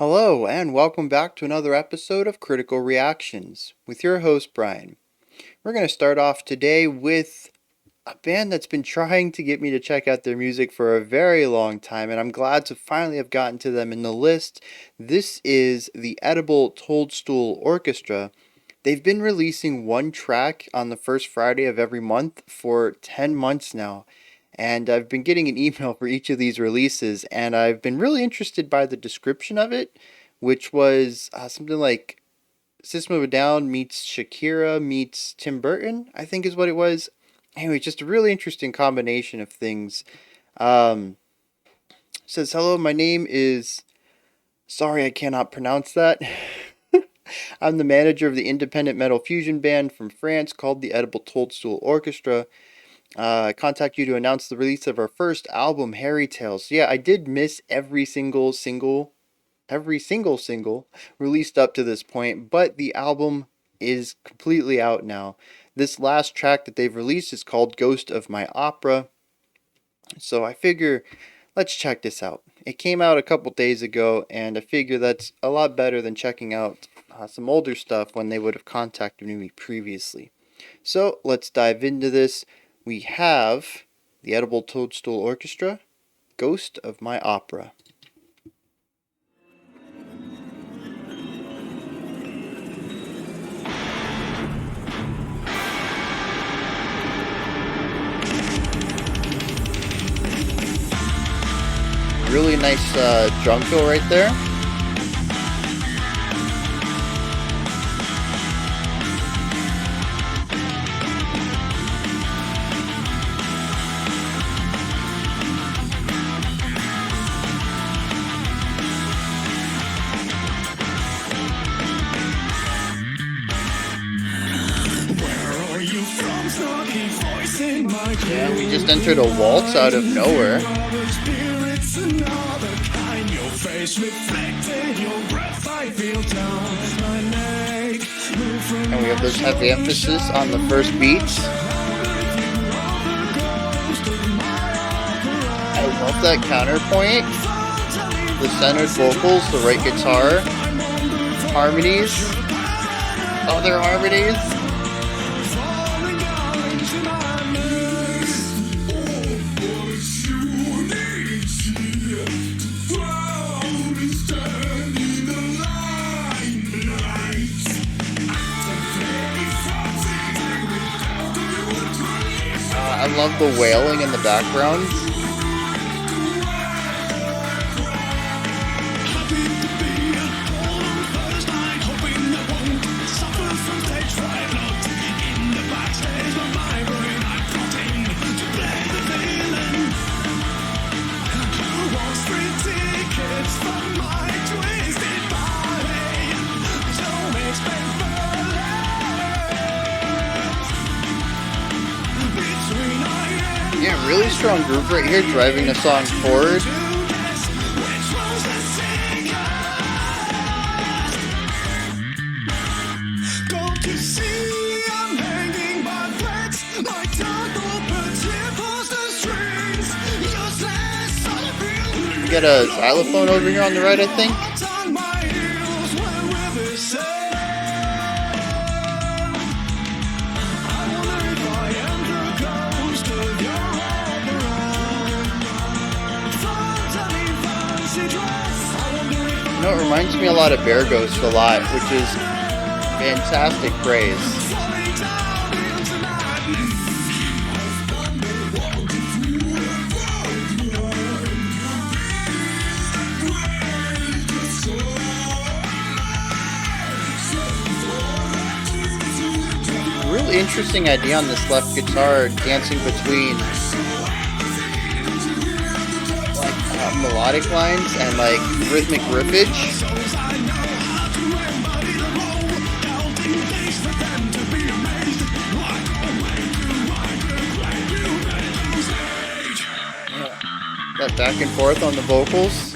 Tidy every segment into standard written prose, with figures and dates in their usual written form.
Hello, and welcome back to another episode of Critical Reactions with your host, Bryan. We're going to start off today with a band that's been trying to get me to check out their music for a very long time, and I'm glad to finally have gotten to them in the list. This is the Edible Toadstool Orchestra. They've been releasing one track on the first Friday of every month for 10 months now. And I've been getting an email for each of these releases, and I've been really interested by the description of it, which was something like System of a Down meets Shakira meets Tim Burton, I think is what it was. Anyway, just a really interesting combination of things. Says, hello, my name is... Sorry, I cannot pronounce that. I'm the manager of the independent metal fusion band from France called the Edible Toadstool Orchestra. I contact you to announce the release of our first album, Harry Tales. Yeah, I did miss every single single released up to this point, but the album is completely out now. This last track that they've released is called Ghost of My Opera. So I figure, let's check this out. It came out a couple days ago, and I figure that's a lot better than checking out some older stuff when they would have contacted me previously. So let's dive into this. We have the Edible Toadstool Orchestra, Ghost of My Opera. Really nice drum fill right there. Yeah, we just entered a waltz out of nowhere. And we have this heavy emphasis on the first beats. I love that counterpoint. The centered vocals, the right guitar, harmonies, other harmonies. I love the wailing in the background. Yeah, really strong groove right here, driving the song forward. You get a xylophone over here on the right, I think. You know, it reminds me a lot of Bear Ghost a lot, which is fantastic praise. Really interesting idea on this left guitar, dancing between melodic lines and like rhythmic riffage. That back and forth on the vocals.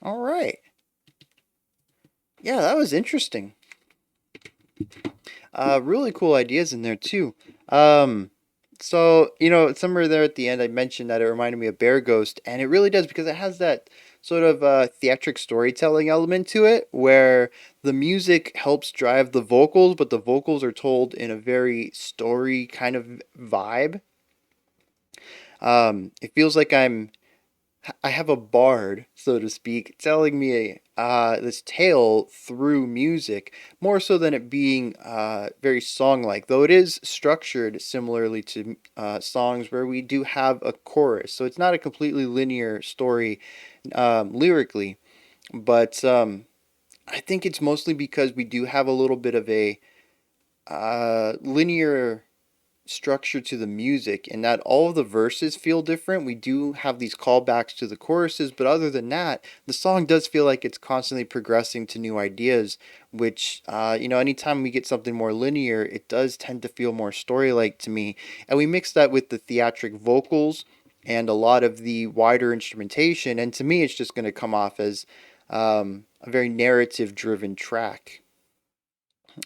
All right. Yeah, that was interesting. Really cool ideas in there too. Um, somewhere there at the end, I mentioned that it reminded me of Bear Ghost, and it really does because it has that sort of theatric storytelling element to it, where the music helps drive the vocals, but the vocals are told in a very story kind of vibe. It feels like I have a bard, so to speak, telling me this tale through music, more so than it being very song-like, though it is structured similarly to songs where we do have a chorus. So it's not a completely linear story lyrically, but I think it's mostly because we do have a little bit of a linear structure to the music and that all of the verses feel different. We do have these callbacks to the choruses, but other than that, the song does feel like it's constantly progressing to new ideas, which, anytime we get something more linear, it does tend to feel more story like to me. And we mix that with the theatric vocals and a lot of the wider instrumentation, and to me, it's just going to come off as a very narrative driven track.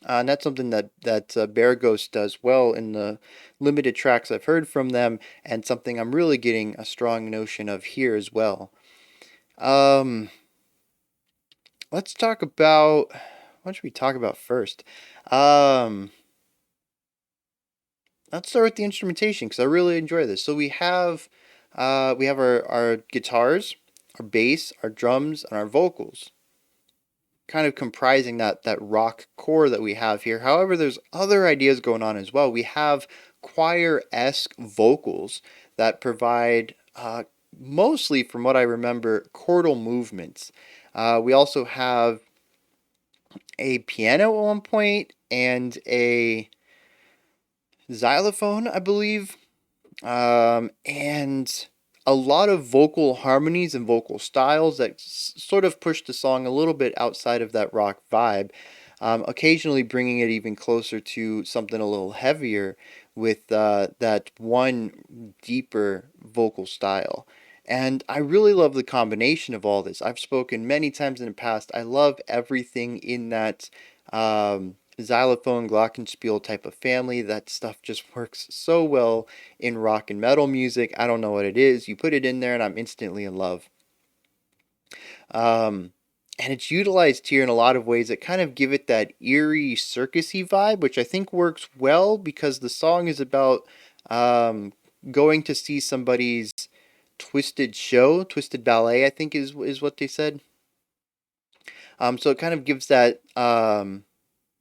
And that's something that Bear Ghost does well in the limited tracks I've heard from them, and something I'm really getting a strong notion of here as well. Um, let's talk about what should we talk about first? Um, let's start with the instrumentation because I really enjoy this. So we have our guitars, our bass, our drums, and our vocals, kind of comprising that rock core that we have here. However, there's other ideas going on as well. We have choir-esque vocals that provide mostly, from what I remember, chordal movements. We also have a piano at one point and a xylophone, I believe, and a lot of vocal harmonies and vocal styles that sort of push the song a little bit outside of that rock vibe, occasionally bringing it even closer to something a little heavier with that one deeper vocal style. And I really love the combination of all this. I've spoken many times in the past. I love everything in that xylophone, glockenspiel type of family. That stuff just works so well in rock and metal music. I don't know what it is. You put it in there, and I'm instantly in love. Um, and it's utilized here in a lot of ways that kind of give it that eerie, circusy vibe, which I think works well because the song is about um, going to see somebody's twisted show, twisted ballet, I think is what they said. So it kind of gives that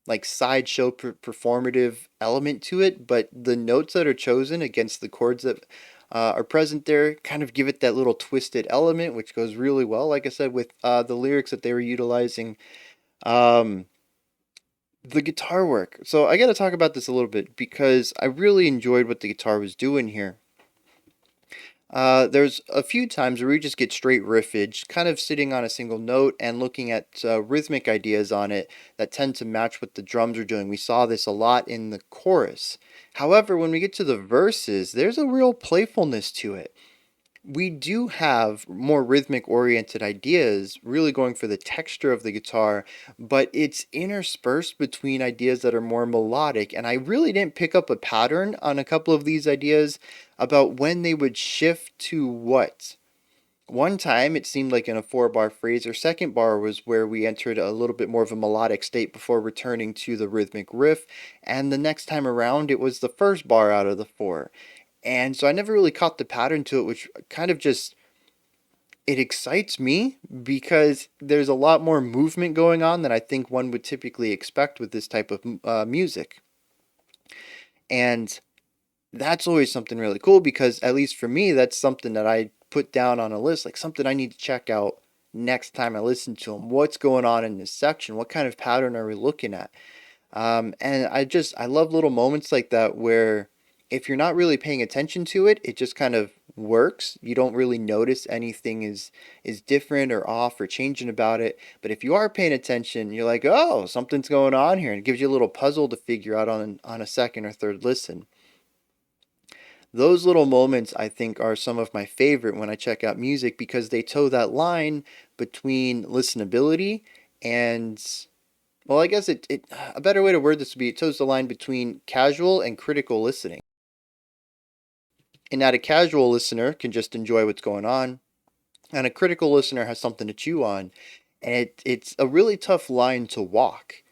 like sideshow performative element to it, but the notes that are chosen against the chords that are present there kind of give it that little twisted element, which goes really well. Like I said, with the lyrics that they were utilizing, um, the guitar work. So I got to talk about this a little bit because I really enjoyed what the guitar was doing here. There's a few times where we just get straight riffage, kind of sitting on a single note and looking at rhythmic ideas on it that tend to match what the drums are doing. We saw this a lot in the chorus. However, when we get to the verses, there's a real playfulness to it. We do have more rhythmic oriented ideas, really going for the texture of the guitar, but it's interspersed between ideas that are more melodic. And I really didn't pick up a pattern on a couple of these ideas about when they would shift to what. One time it seemed like in a 4 bar phrase, or second bar was where we entered a little bit more of a melodic state before returning to the rhythmic riff, and the next time around it was the first bar out of the four. And so I never really caught the pattern to it, which kind of just it excites me because there's a lot more movement going on than I think one would typically expect with this type of music. And that's always something really cool because at least for me, that's something that I put down on a list, like something I need to check out next time I listen to them. What's going on in this section? What kind of pattern are we looking at? And I love little moments like that where if you're not really paying attention to it, it just kind of works. You don't really notice anything is different or off or changing about it. But if you are paying attention, you're like, oh, something's going on here, and it gives you a little puzzle to figure out on a second or third listen. Those little moments, I think, are some of my favorite when I check out music because they toe that line between listenability and, well, I guess a better way to word this would be it toes the line between casual and critical listening. In that a casual listener can just enjoy what's going on, and a critical listener has something to chew on. And it's a really tough line to walk,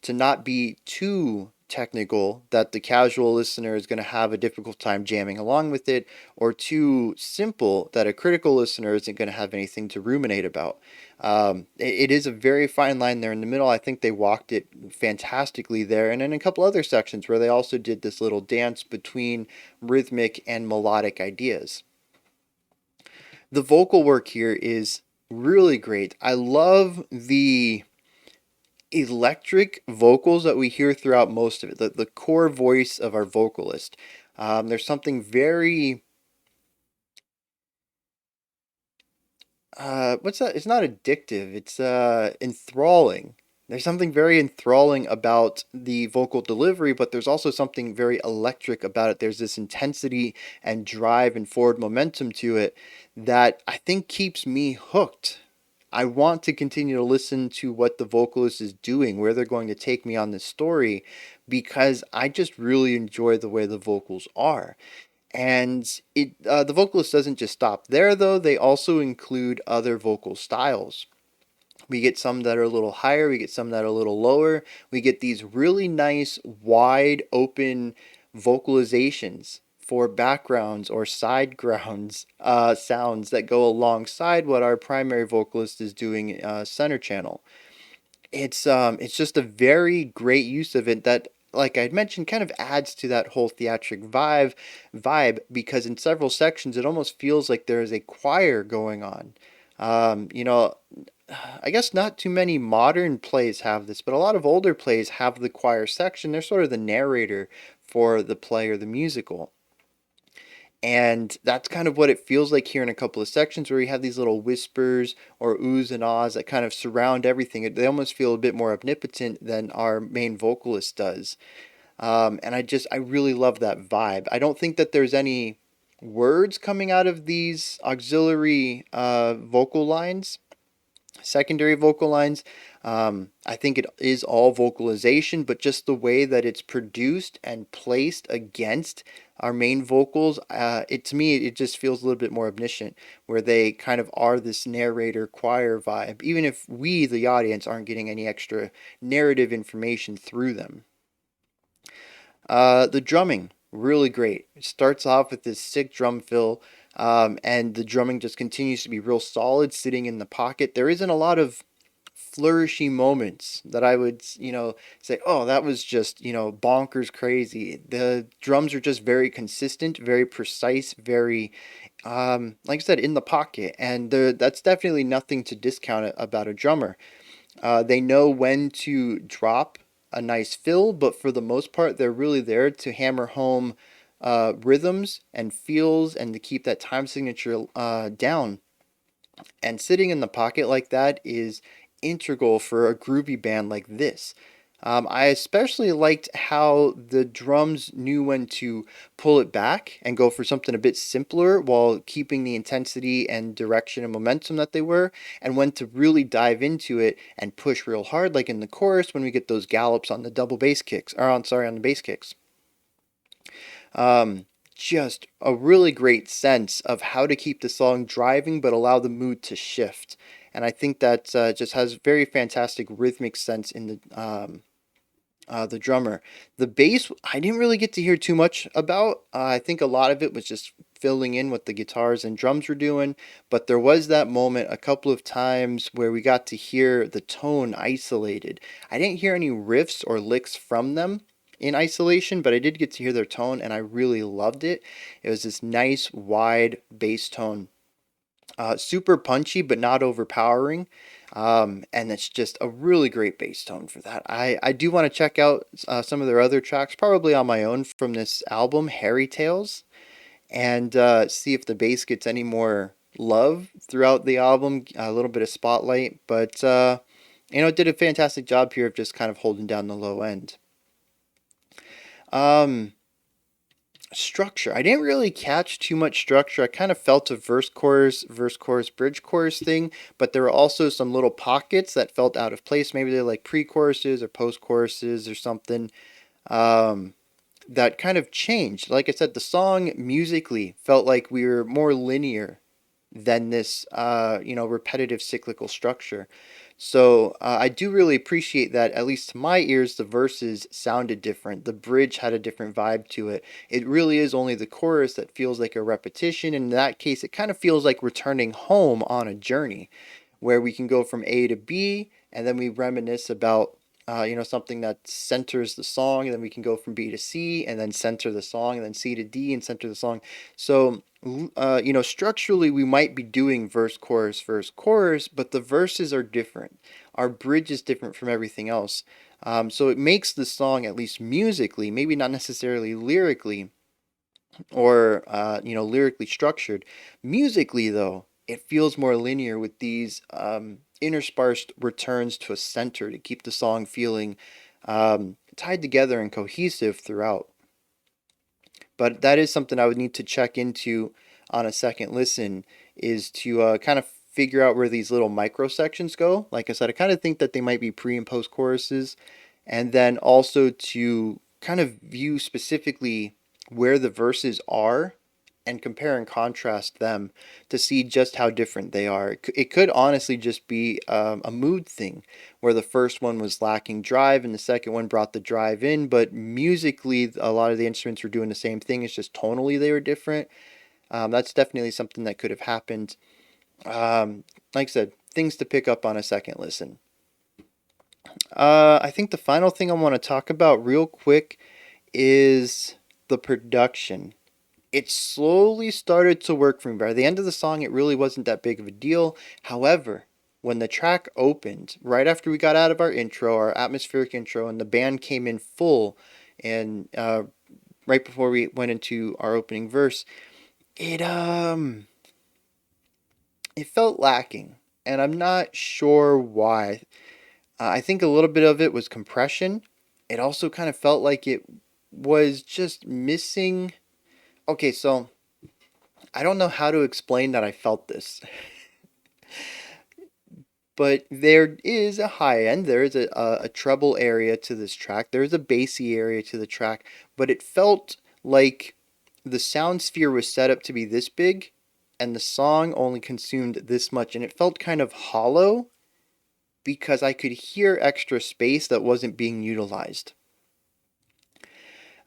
to not be too technical that the casual listener is going to have a difficult time jamming along with it, or too simple that a critical listener isn't going to have anything to ruminate about. It is a very fine line there in the middle. I think they walked it fantastically there, and in a couple other sections where they also did this little dance between rhythmic and melodic ideas. The vocal work here is really great. I love the electric vocals that we hear throughout most of it, the core voice of our vocalist. There's something very, what's that? It's not addictive, it's enthralling. There's something very enthralling about the vocal delivery, but there's also something very electric about it. There's this intensity and drive and forward momentum to it that I think keeps me hooked. I want to continue to listen to what the vocalist is doing, where they're going to take me on this story, because I just really enjoy the way the vocals are. And the vocalist doesn't just stop there, though. They also include other vocal styles. We get some that are a little higher, we get some that are a little lower. We get these really nice, wide open vocalizations for backgrounds or side grounds sounds that go alongside what our primary vocalist is doing center channel. It's just a very great use of it that, like I had mentioned, kind of adds to that whole theatric vibe because in several sections it almost feels like there is a choir going on. Um, you know, I guess not too many modern plays have this, but a lot of older plays have the choir section. They're sort of the narrator for the play or the musical. And that's kind of what it feels like here in a couple of sections where you have these little whispers or oohs and ahs that kind of surround everything. They almost feel a bit more omnipotent than our main vocalist does. And I really love that vibe. I don't think that there's any words coming out of these auxiliary vocal lines, secondary vocal lines. I think it is all vocalization, but just the way that it's produced and placed against our main vocals, it to me it just feels a little bit more omniscient, where they kind of are this narrator choir vibe, even if we, the audience, aren't getting any extra narrative information through them. The drumming, really great. It starts off with this sick drum fill, and the drumming just continues to be real solid, sitting in the pocket. There isn't a lot of flourishy moments that I would, say, oh, that was just, bonkers crazy. The drums are just very consistent, very precise, very, like I said, in the pocket. And that's definitely nothing to discount about a drummer. They know when to drop a nice fill, but for the most part, they're really there to hammer home rhythms and feels and to keep that time signature down. And sitting in the pocket like that is integral for a groovy band like this. I especially liked how the drums knew when to pull it back and go for something a bit simpler while keeping the intensity and direction and momentum that they were, and when to really dive into it and push real hard, like in the chorus when we get those gallops on the double bass kicks, or on the bass kicks. Um, just a really great sense of how to keep the song driving but allow the mood to shift. And I think that just has very fantastic rhythmic sense in the drummer. The bass, I didn't really get to hear too much about. I think a lot of it was just filling in what the guitars and drums were doing. But there was that moment a couple of times where we got to hear the tone isolated. I didn't hear any riffs or licks from them in isolation, but I did get to hear their tone and I really loved it. It was this nice, wide bass tone. Super punchy, but not overpowering. And it's just a really great bass tone for that. I do want to check out some of their other tracks, probably on my own from this album, Harry Tales, and see if the bass gets any more love throughout the album, a little bit of spotlight. But, it did a fantastic job here of just kind of holding down the low end. Um, Structure. I didn't really catch too much structure. I kind of felt a verse, chorus, bridge chorus thing, but there were also some little pockets that felt out of place. Maybe they're like pre-choruses or post-choruses or something. Um, that kind of changed. Like I said, the song musically felt like we were more linear than this, repetitive cyclical structure. So I do really appreciate that, at least to my ears, the verses sounded different. The bridge had a different vibe to it. It really is only the chorus that feels like a repetition. In that case, it kind of feels like returning home on a journey where we can go from A to B, and then we reminisce about something that centers the song, and then we can go from B to C, and then center the song, and then C to D, and center the song. So, structurally, we might be doing verse, chorus, but the verses are different. Our bridge is different from everything else. So it makes the song, at least musically, maybe not necessarily lyrically, or lyrically structured. Musically, though, it feels more linear with these interspersed returns to a center to keep the song feeling tied together and cohesive throughout. But that is something I would need to check into on a second listen, is to kind of figure out where these little micro sections go. Like I said, I kind of think that they might be pre and post choruses, and then also to kind of view specifically where the verses are and compare and contrast them to see just how different they are. It could honestly just be a mood thing, where the first one was lacking drive and the second one brought the drive in, but musically, a lot of the instruments were doing the same thing. It's just tonally they were different. That's definitely something that could have happened. Like I said, things to pick up on a second listen. I think the final thing I want to talk about real quick is the production. It slowly started to work for me. By the end of the song, it really wasn't that big of a deal. However, when the track opened, right after we got out of our intro, our atmospheric intro, and the band came in full, and right before we went into our opening verse, it felt lacking, and I'm not sure why. I think a little bit of it was compression. It also kind of felt like it was just missing. Okay, so I don't know how to explain that I felt this, but there is a high end, there is a treble area to this track, there is a bassy area to the track, but it felt like the sound sphere was set up to be this big, and the song only consumed this much, and it felt kind of hollow because I could hear extra space that wasn't being utilized.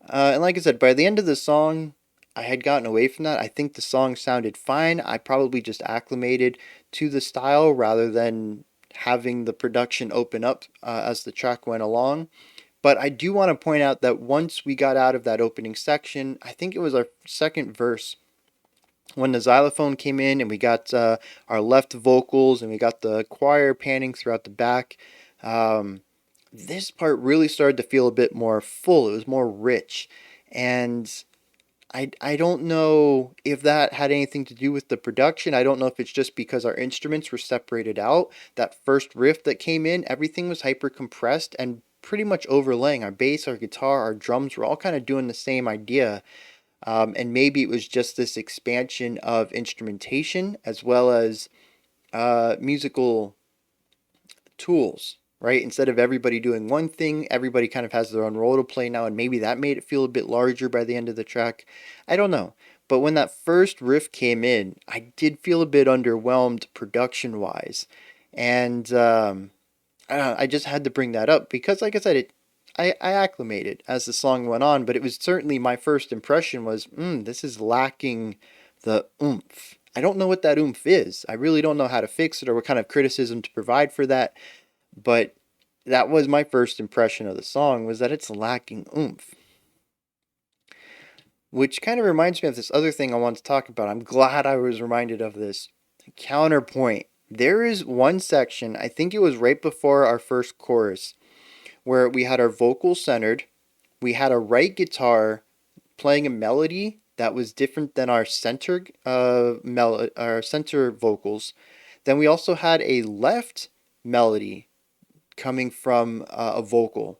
And like I said, by the end of the song, I had gotten away from that. I think the song sounded fine. I probably just acclimated to the style rather than having the production open up as the track went along. But I do want to point out that once we got out of that opening section, I think it was our second verse, when the xylophone came in and we got our left vocals and we got the choir panning throughout the back. Um, this part really started to feel a bit more full. It was more rich. And I don't know if that had anything to do with the production. I don't know if it's just because our instruments were separated out. That first riff that came in, everything was hyper compressed and pretty much overlaying. Our bass, our guitar, our drums were all kind of doing the same idea. And maybe it was just this expansion of instrumentation as well as musical tools, right? Instead of everybody doing one thing, everybody kind of has their own role to play now, and maybe that made it feel a bit larger by the end of the track. I don't know. But when that first riff came in, I did feel a bit underwhelmed production wise. And I just had to bring that up because, like I said, I acclimated as the song went on, but it was certainly my first impression was, this is lacking the oomph. I don't know what that oomph is. I really don't know how to fix it or what kind of criticism to provide for that. But that was my first impression of the song, was that it's lacking oomph. Which kind of reminds me of this other thing I want to talk about. I'm glad I was reminded of this. Counterpoint. There is one section, I think it was right before our first chorus, where we had our vocals centered. We had a right guitar playing a melody that was different than our our center vocals. Then we also had a left melody coming from a vocal.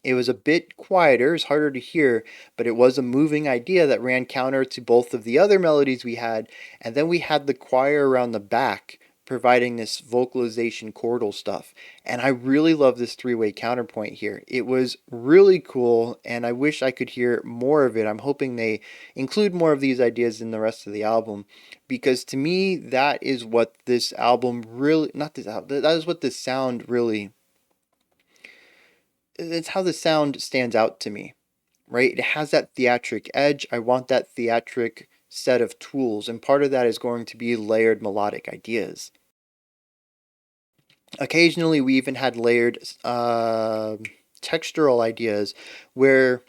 It was a bit quieter, it's harder to hear, but it was a moving idea that ran counter to both of the other melodies we had. And then we had the choir around the back providing this vocalization chordal stuff. And I really love this three-way counterpoint here. It was really cool, and I wish I could hear more of it. I'm hoping they include more of these ideas in the rest of the album, because to me, that is what this album really, not this album, that is what this sound really, it's how the sound stands out to me, right? It has that theatric edge. I want that theatric set of tools, and part of that is going to be layered melodic ideas. Occasionally, we even had layered textural ideas where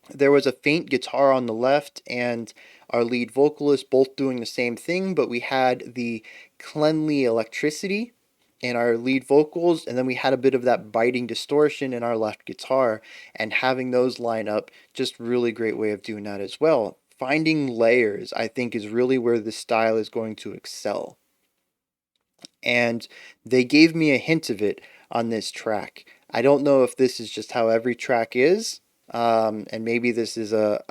there was a faint guitar on the left and our lead vocalist both doing the same thing, but we had the cleanly electricity in our lead vocals, and then we had a bit of that biting distortion in our left guitar, and having those line up, just really great way of doing that as well. Finding layers, I think, is really where this style is going to excel. And they gave me a hint of it on this track. I don't know if this is just how every track is, and maybe this is a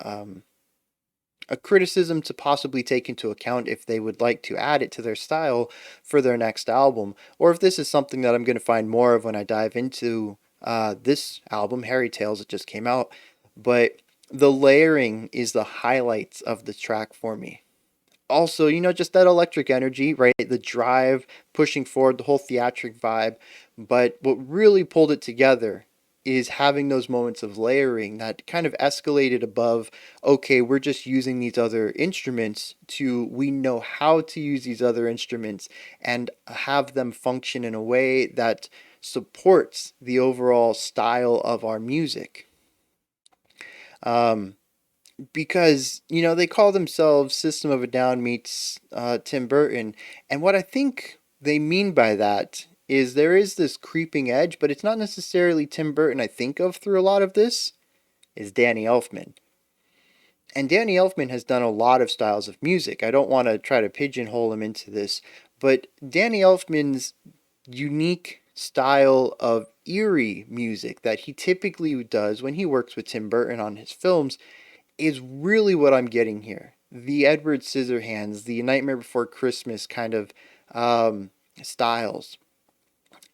criticism to possibly take into account if they would like to add it to their style for their next album, or if this is something that I'm going to find more of when I dive into this album, Harry Tales, that just came out. But the layering is the highlights of the track for me. Also, just that electric energy, right? The drive, pushing forward, the whole theatric vibe. But what really pulled it together is having those moments of layering that kind of escalated above, okay, we're just using these other instruments to, we know how to use these other instruments and have them function in a way that supports the overall style of our music. Um, because they call themselves System of a Down meets Tim Burton, and what I think they mean by that is there is this creeping edge, but it's not necessarily Tim Burton. I think of through a lot of this is Danny Elfman, and Danny Elfman has done a lot of styles of music. I don't want to try to pigeonhole him into this, but Danny Elfman's unique style of eerie music that he typically does when he works with Tim Burton on his films is really what I'm getting here. The Edward Scissorhands, the Nightmare Before Christmas kind of styles.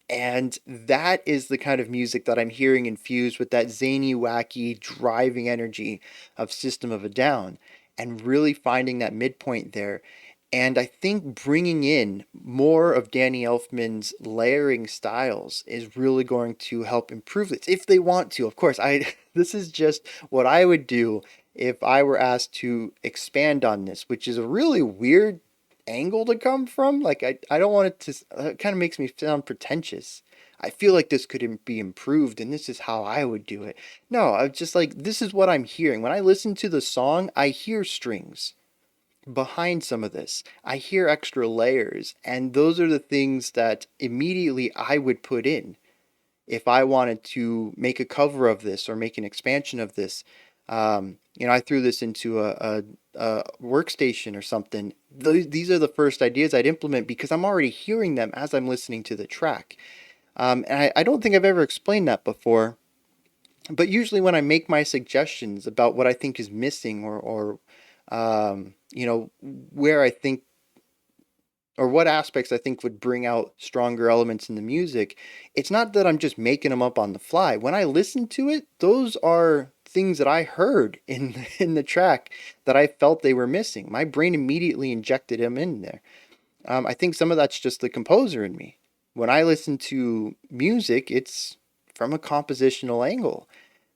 And that is the kind of music that I'm hearing infused with that zany, wacky, driving energy of System of a Down, and really finding that midpoint there. And I think bringing in more of Danny Elfman's layering styles is really going to help improve this if they want to. Of course, this is just what I would do if I were asked to expand on this, which is a really weird angle to come from. Like I don't want it to. It kind of makes me sound pretentious. I feel like this could be improved, and this is how I would do it. No, I'm just like, this is what I'm hearing when I listen to the song. I hear strings behind some of this. I hear extra layers, and those are the things that immediately I would put in if I wanted to make a cover of this or make an expansion of this. I threw this into a workstation or something. These are the first ideas I'd implement because I'm already hearing them as I'm listening to the track. And I don't think I've ever explained that before, but usually when I make my suggestions about what I think is missing or where I think or what aspects I think would bring out stronger elements in the music, it's not that I'm just making them up on the fly. When I listen to it, those are things that I heard in in the track that I felt they were missing. My brain immediately injected them in there. I think some of that's just the composer in me. When I listen to music, it's from a compositional angle.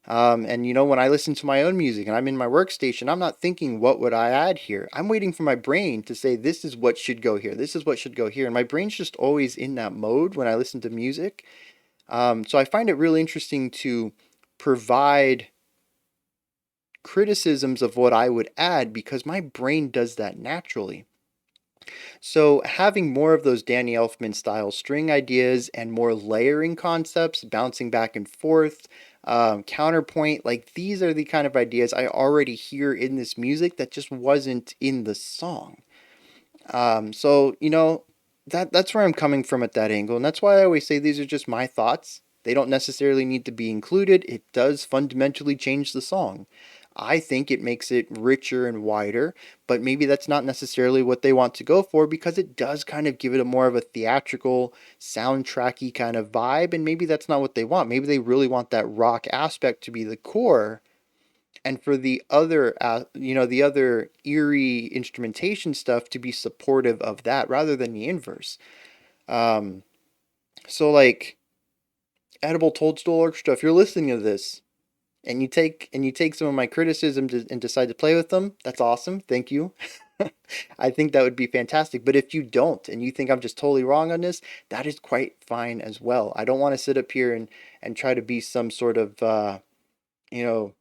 And when I listen to my own music and I'm in my workstation, I'm not thinking, what would I add here? I'm waiting for my brain to say, this is what should go here. This is what should go here. And my brain's just always in that mode when I listen to music. So I find it really interesting to provide criticisms of what I would add because my brain does that naturally. So having more of those Danny Elfman style string ideas and more layering concepts, bouncing back and forth, counterpoint, like these are the kind of ideas I already hear in this music that just wasn't in the song. So that's where I'm coming from at that angle, and that's why I always say these are just my thoughts. They don't necessarily need to be included. It does fundamentally change the song. I think it makes it richer and wider, but maybe that's not necessarily what they want to go for because it does kind of give it a more of a theatrical, soundtracky kind of vibe, and maybe that's not what they want. Maybe they really want that rock aspect to be the core, and for the other the other eerie instrumentation stuff to be supportive of that rather than the inverse. um so like, Edible Toadstool Orchestra, if you're listening to this and you take some of my criticisms and decide to play with them, that's awesome, thank you. I think that would be fantastic. But if you don't and you think I'm just totally wrong on this, that is quite fine as well. I don't want to sit up here and try to be some sort of you know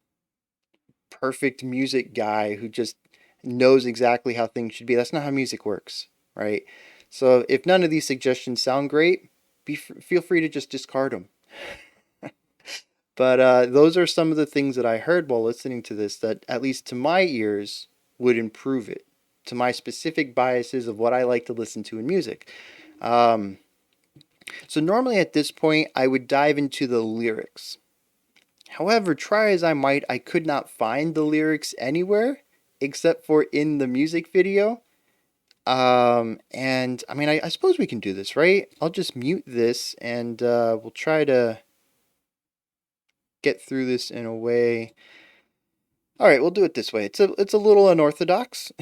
perfect music guy who just knows exactly how things should be. That's not how music works, right? So if none of these suggestions sound great, feel free to just discard them. But those are some of the things that I heard while listening to this that, at least to my ears, would improve it to my specific biases of what I like to listen to in music. Um, so normally at this point, I would dive into the lyrics. However, try as I might, I could not find the lyrics anywhere except for in the music video. And I mean, I suppose we can do this, right? I'll just mute this and we'll try to get through this in a way. All right, we'll do it this way. It's a little unorthodox,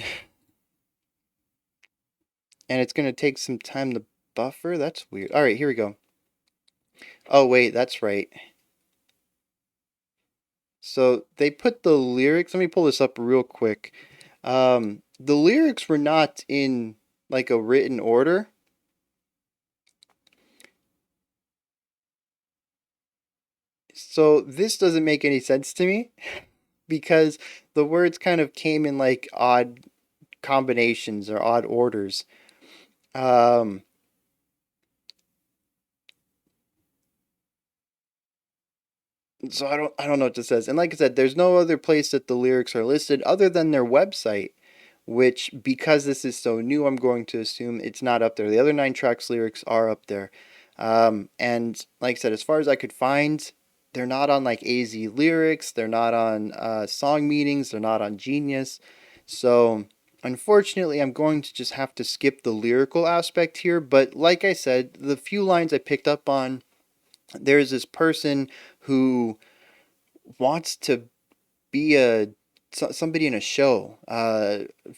and it's gonna take some time to buffer. That's weird. All right, here we go. Oh wait, that's right. So they put the lyrics. Let me pull this up real quick. The lyrics were not in like a written order. So this doesn't make any sense to me because the words kind of came in like odd combinations or odd orders. Um, so I don't know what this says. And like I said, there's no other place that the lyrics are listed other than their website, which, because this is so new, I'm going to assume it's not up there. The other 9 tracks lyrics are up there. And like I said, as far as I could find, they're not on like AZ Lyrics, they're not on Song Meanings, they're not on Genius. So unfortunately, I'm going to just have to skip the lyrical aspect here. But like I said, the few lines I picked up on, there's this person who wants to be somebody in a show.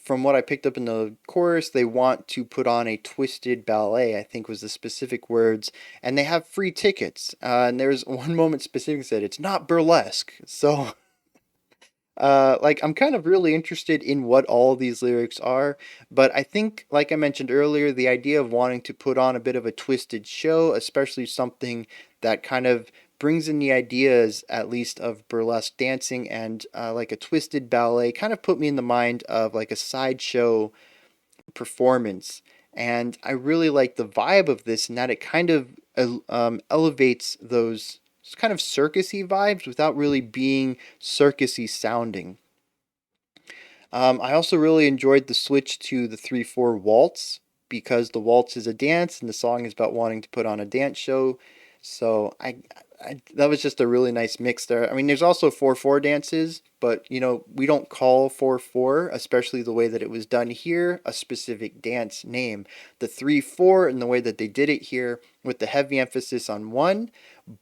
From what I picked up in the chorus, they want to put on a twisted ballet, I think was the specific words, and they have free tickets. And there's one moment specifically said it's not burlesque. So like, I'm kind of really interested in what all of these lyrics are, but I think, like I mentioned earlier, the idea of wanting to put on a bit of a twisted show, especially something that kind of brings in the ideas, at least, of burlesque dancing and like a twisted ballet, kind of put me in the mind of like a sideshow performance. And I really like the vibe of this, and that it kind of elevates those kind of circusy vibes without really being circusy sounding. I also really enjoyed the switch to the 3/4 waltz because the waltz is a dance and the song is about wanting to put on a dance show. So that was just a really nice mix there. I mean, there's also 4/4 dances, but we don't call 4/4, especially the way that it was done here, a specific dance name. The 3/4 and the way that they did it here with the heavy emphasis on one,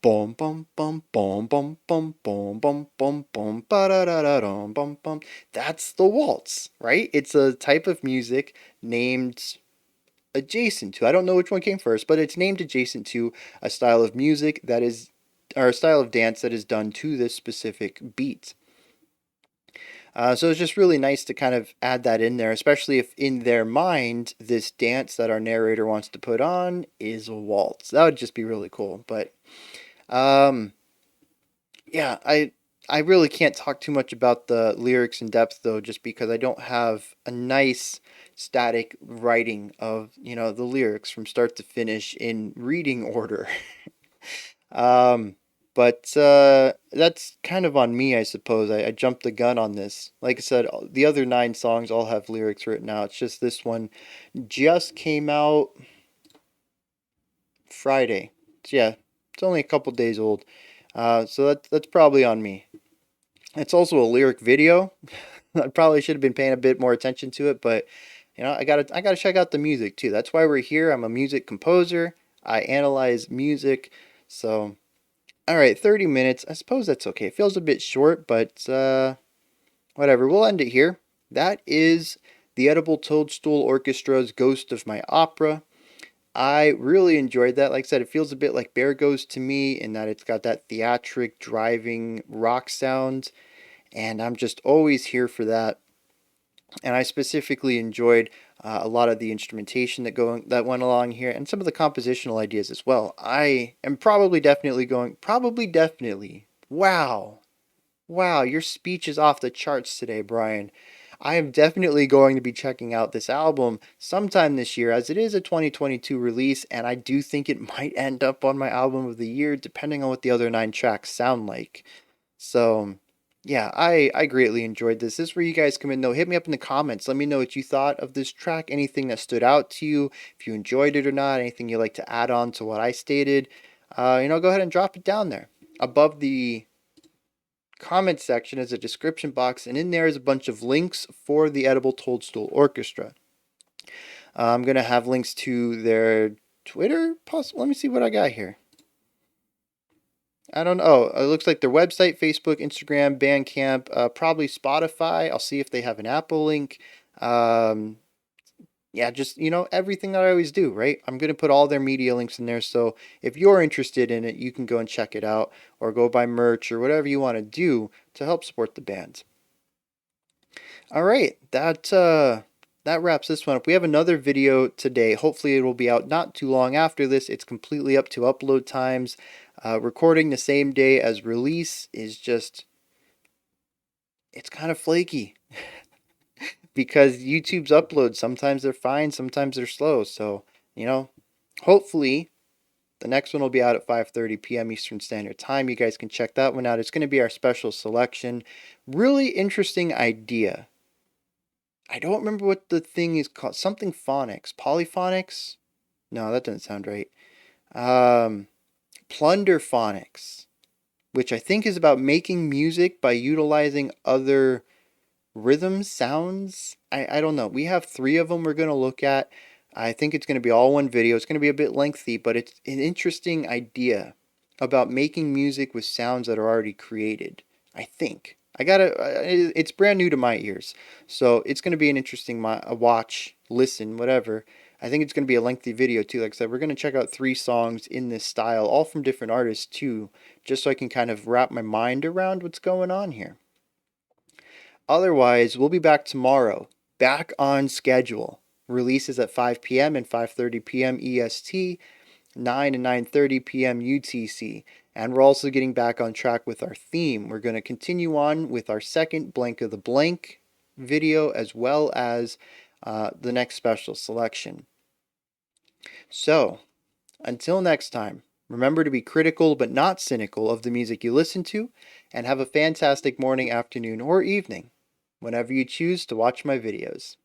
boom bum bum bum bum bum bum bum bum bum ba da da da dum bum bum. That's the waltz, right? It's a type of music named adjacent to. I don't know which one came first, but it's named adjacent to a style of music that is, or a style of dance that is done to this specific beat. So it's just really nice to kind of add that in there, especially if in their mind this dance that our narrator wants to put on is a waltz. That would just be really cool. But um, yeah, I really can't talk too much about the lyrics in depth though, just because I don't have a nice static writing of the lyrics from start to finish in reading order. um, but that's kind of on me, I suppose. I jumped the gun on this. Like I said, the other 9 songs all have lyrics written out. It's just this one just came out Friday. So yeah, It's only a couple days old. So that's probably on me. It's also a lyric video. I probably should have been paying a bit more attention to it, but I gotta check out the music too. That's why we're here. I'm a music composer. I analyze music. So all right, 30 minutes. I suppose that's okay. It feels a bit short, but whatever. We'll end it here. That is the Edible Toadstool Orchestra's Ghost of My Opera. I really enjoyed that. Like I said, it feels a bit like Bear Goes to me in that it's got that theatric driving rock sound, and I'm just always here for that. And I specifically enjoyed a lot of the instrumentation that went along here, and some of the compositional ideas as well. I am probably definitely. Wow, wow, your speech is off the charts today, Bryan. I am definitely going to be checking out this album sometime this year, as it is a 2022 release, and I do think it might end up on my album of the year, depending on what the other 9 tracks sound like. So, yeah, I greatly enjoyed this. This is where you guys come in, though. Hit me up in the comments. Let me know what you thought of this track, anything that stood out to you, if you enjoyed it or not, anything you'd like to add on to what I stated. Go ahead and drop it down there. Above the comment section is a description box, and in there is a bunch of links for the Edible Toadstool Orchestra. I'm going to have links to their Twitter. Let me see what I got here. I don't know. It looks like their website, Facebook, Instagram, Bandcamp, probably Spotify. I'll see if they have an Apple link. Yeah, just, everything that I always do, right? I'm going to put all their media links in there. So if you're interested in it, you can go and check it out or go buy merch or whatever you want to do to help support the band. All right, that wraps this one up. We have another video today. Hopefully it will be out not too long after this. It's completely up to upload times. Recording the same day as release is just, it's kind of flaky. Because YouTube's uploads, sometimes they're fine, sometimes they're slow. So, hopefully the next one will be out at 5:30 p.m. Eastern Standard Time. You guys can check that one out. It's going to be our special selection. Really interesting idea. I don't remember what the thing is called. Something phonics. Polyphonics? No, that doesn't sound right. Plunder phonics, which I think is about making music by utilizing other rhythms, sounds. I don't know. We have 3 of them we're going to look at. I think it's going to be all one video. It's going to be a bit lengthy, but it's an interesting idea about making music with sounds that are already created. I think. It's brand new to my ears. So it's going to be an interesting watch, listen, whatever. I think it's going to be a lengthy video too. Like I said, we're going to check out 3 songs in this style, all from different artists too, just so I can kind of wrap my mind around what's going on here. Otherwise, we'll be back tomorrow, back on schedule. Releases at 5 p.m. and 5:30 p.m. EST, 9 and 9:30 p.m. UTC. And we're also getting back on track with our theme. We're going to continue on with our second Blank of the Blank video, as well as the next special selection. So, until next time, remember to be critical but not cynical of the music you listen to, and have a fantastic morning, afternoon, or evening whenever you choose to watch my videos.